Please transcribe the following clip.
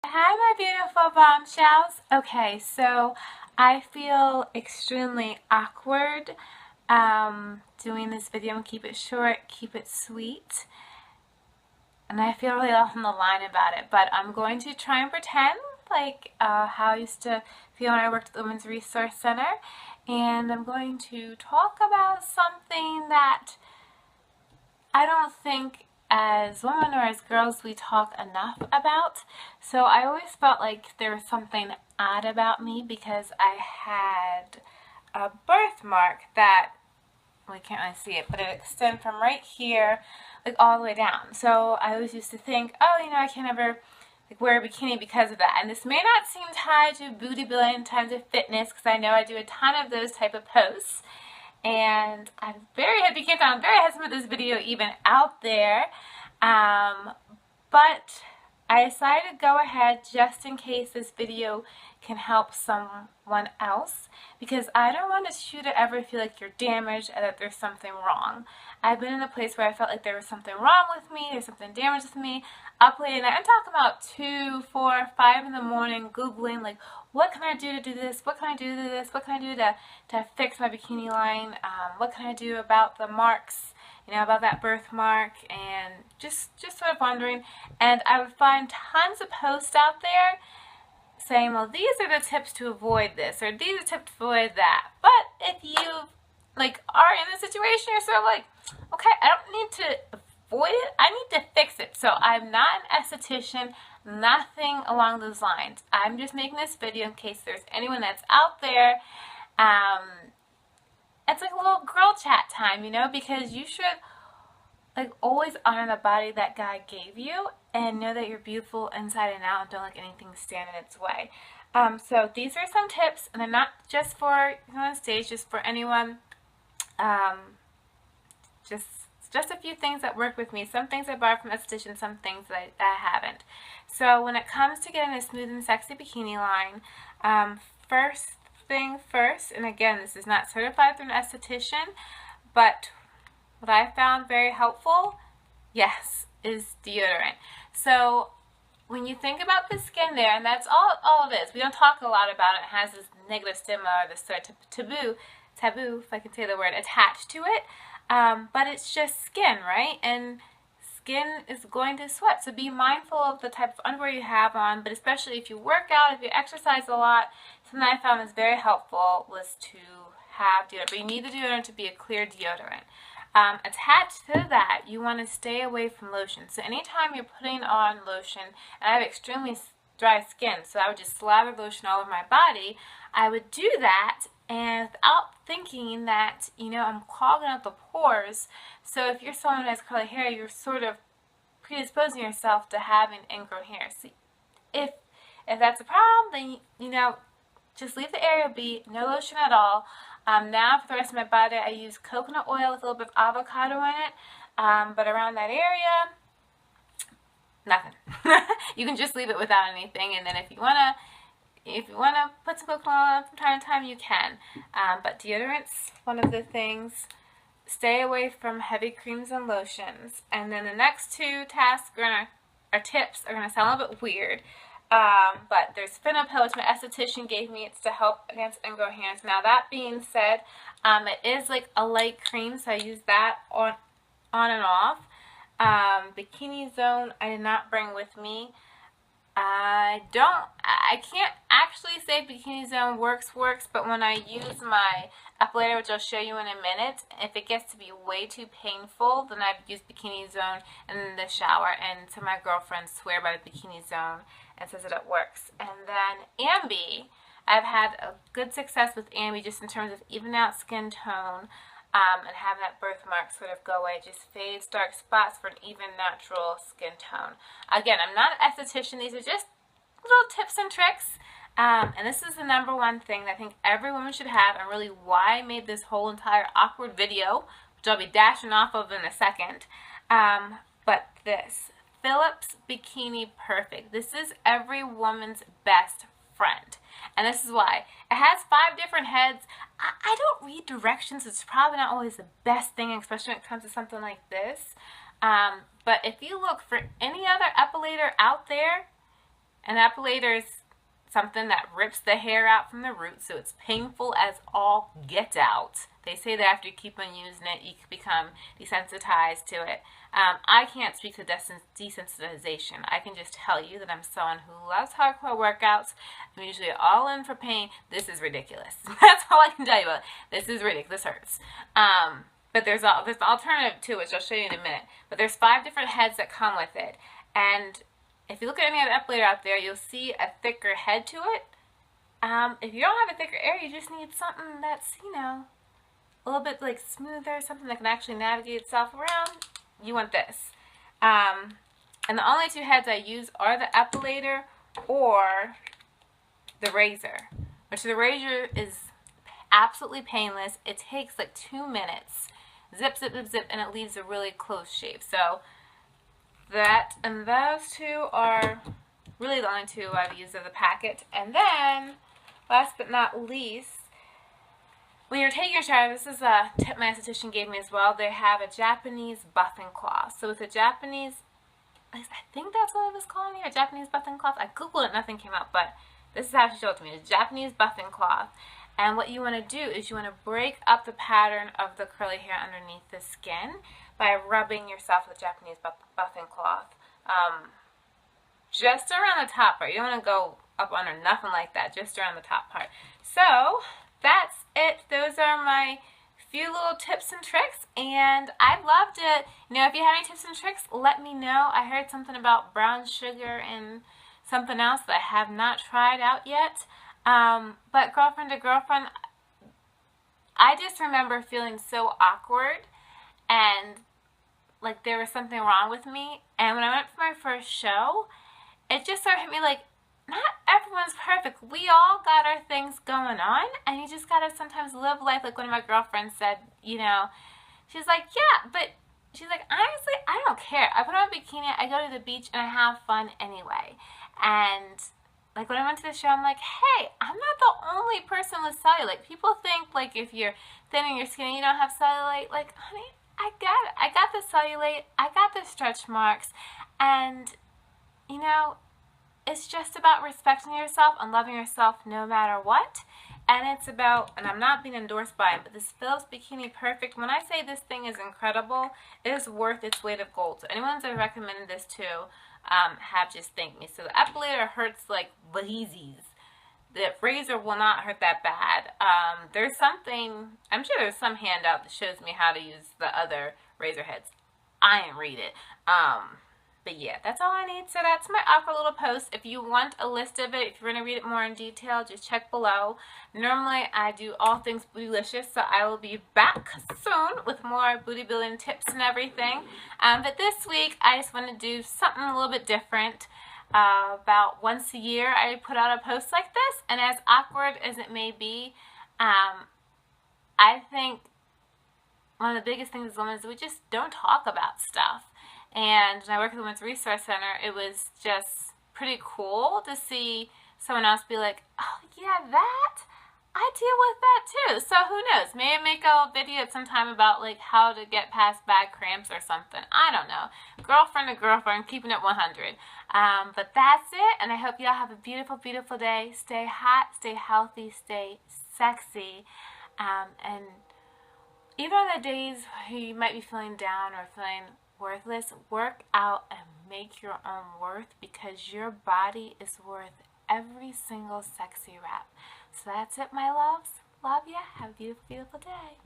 Hi, my beautiful bombshells. Okay, so I feel extremely awkward doing this video and keep it short, keep it sweet. And I feel really off on the line about it, but I'm going to try and pretend like how I used to feel when I worked at the Women's Resource Center. And I'm going to talk about something that I don't think as women or as girls we talk enough about. So I always felt like there was something odd about me because I had a birthmark that, well, you can't really see it, but it extends from right here like all the way down. So I always used to think, oh, I can't ever wear a bikini because of that. And this may not seem tied to booty building, tied to fitness, because I know I do a ton of those type of posts. And I'm very happy I'm very hesitant with this video even out there. But I decided to go ahead just in case this video can help someone else, because I don't want you to ever feel like you're damaged and that there's something wrong. I've been in a place where I felt like there was something wrong with me, there's something damaged with me, up late at night. I'm talking about 2, 4, 5 in the morning, Googling like, what can I do to do this? What can I do to do this? What can I do to fix my bikini line? What can I do about the marks? About that birthmark, and just sort of wondering. And I would find tons of posts out there saying, well, these are the tips to avoid this, or these are the tips to avoid that. But if you are in a situation, you're sort of like, okay, I don't need to avoid it, I need to fix it. So I'm not an esthetician, nothing along those lines. I'm just making this video in case there's anyone that's out there. It's like a little girl chat time, because you should always honor the body that God gave you and know that you're beautiful inside and out and don't let anything stand in its way. So these are some tips, and they're not just for on stage, just for anyone. Just a few things that work with me. Some things I borrowed from estheticians, some things that I haven't. So when it comes to getting a smooth and sexy bikini line, first thing first, and again, this is not certified through an esthetician, but what I found very helpful, yes, is deodorant. So when you think about the skin there, and that's all it is. We don't talk a lot about it. It has this negative stigma or this sort of taboo, if I can say the word, attached to it. But it's just skin, right? And skin is going to sweat. So be mindful of the type of underwear you have on, but especially if you work out, if you exercise a lot, something I found was very helpful was to have deodorant. But you need the deodorant to be a clear deodorant. Attached to that, you want to stay away from lotion. So anytime you're putting on lotion, and I have extremely dry skin, so I would just slather lotion all over my body, I would do that, and without thinking that, I'm clogging up the pores. So if you're someone who has curly hair, you're sort of predisposing yourself to having ingrown hair. So if that's a problem, then, just leave the area be, no lotion at all. Now for the rest of my body, I use coconut oil with a little bit of avocado in it, but around that area, nothing. You can just leave it without anything, and then if you wanna put some coconut oil on from time to time, you can. But deodorant's one of the things. Stay away from heavy creams and lotions. And then the next two tasks or tips are gonna sound a little bit weird. But there's Finipill, which my esthetician gave me. It's to help against ingrown hairs. Now that being said, it is like a light cream, so I use that on and off. Bikini Zone I did not bring with me. I can't actually say Bikini Zone works, but when I use my applicator, which I'll show you in a minute, if it gets to be way too painful, then I've used Bikini Zone in the shower, and some of my girlfriends swear by the Bikini Zone and says that it works. And then Ambi, I've had a good success with Ambi just in terms of even out skin tone, and having that birthmark sort of go away. It just fades dark spots for an even natural skin tone. Again, I'm not an esthetician. These are just little tips and tricks. And this is the #1 thing that I think every woman should have, and really why I made this whole entire awkward video, which I'll be dashing off of in a second. But this, Philips Bikini Perfect. This is every woman's best friend. And this is why. It has 5 different heads. I don't read directions. It's probably not always the best thing, especially when it comes to something like this. But if you look for any other epilator out there, An epilator is something that rips the hair out from the root, so it's painful as all get out. They say that after you keep on using it, you can become desensitized to it. I can't speak to desensitization. I can just tell you that I'm someone who loves hardcore workouts. I'm usually all in for pain. This is ridiculous. That's all I can tell you about it. This is ridiculous. This hurts. But there's an alternative too, which I'll show you in a minute. But there's 5 different heads that come with it. And if you look at any other epilator out there, you'll see a thicker head to it. If you don't have a thicker area, you just need something that's, you know, a little bit like smoother, something that can actually navigate itself around. You want this. And the only 2 heads I use are the epilator or the razor, which the razor is absolutely painless. It takes like 2 minutes. Zip, zip, zip, zip, and it leaves a really close shape. So that and those 2 are really the only 2 I've used of the packet. And then, last but not least, when you're taking a shower, this is a tip my esthetician gave me as well. They have a Japanese buffing cloth. So it's a Japanese, I think that's what it was calling it, a Japanese buffing cloth. I googled it, nothing came up, but this is how she showed it to me. It's a Japanese buffing cloth. And what you want to do is you want to break up the pattern of the curly hair underneath the skin by rubbing yourself with a Japanese buffing cloth. Just around the top part. You don't want to go up under, nothing like that. Just around the top part. So that's it. Those are my few little tips and tricks, and I loved it. You know, if you have any tips and tricks, let me know. I heard something about brown sugar and something else that I have not tried out yet. But girlfriend to girlfriend, I just remember feeling so awkward and like there was something wrong with me. And when I went for my first show, it just sort of hit me like, not everyone's perfect. We all got our things going on, and you just gotta sometimes live life. Like one of my girlfriends said, you know, she's like, yeah, but she's like, honestly, I don't care. I put on a bikini, I go to the beach, and I have fun anyway. And like when I went to the show, I'm like, hey, I'm not the only person with cellulite. People think like if you're thin in your skin and you don't have cellulite, like, honey, I got it. I got the cellulite. I got the stretch marks. And, you know, it's just about respecting yourself and loving yourself no matter what. And it's about, and I'm not being endorsed by it, but this Philips Bikini Perfect, when I say this thing is incredible, it is worth its weight of gold. So anyone that I've recommended this to have just thanked me. So the epilator hurts like bejesus. The razor will not hurt that bad. There's something, I'm sure there's some handout that shows me how to use the other razor heads. I didn't read it. But yeah, that's all I need. So that's my awkward little post. If you want a list of it, if you want to read it more in detail, just check below. Normally, I do all things bootylicious, so I will be back soon with more booty building tips and everything. But this week, I just want to do something a little bit different. About once a year, I put out a post like this, and as awkward as it may be, I think one of the biggest things as women is we just don't talk about stuff. And when I work at the Women's Resource Center, it was just pretty cool to see someone else be like, oh yeah, that? I deal with that too. So who knows? Maybe make a video at some time about like how to get past bad cramps or something. I don't know. Girlfriend to girlfriend, keeping it 100. But that's it. And I hope y'all have a beautiful, beautiful day. Stay hot, stay healthy, stay sexy. And even on the days where you might be feeling down or feeling worthless, work out and make your own worth, because your body is worth every single sexy rep. So that's it, my loves. Love ya. Have a beautiful, beautiful day.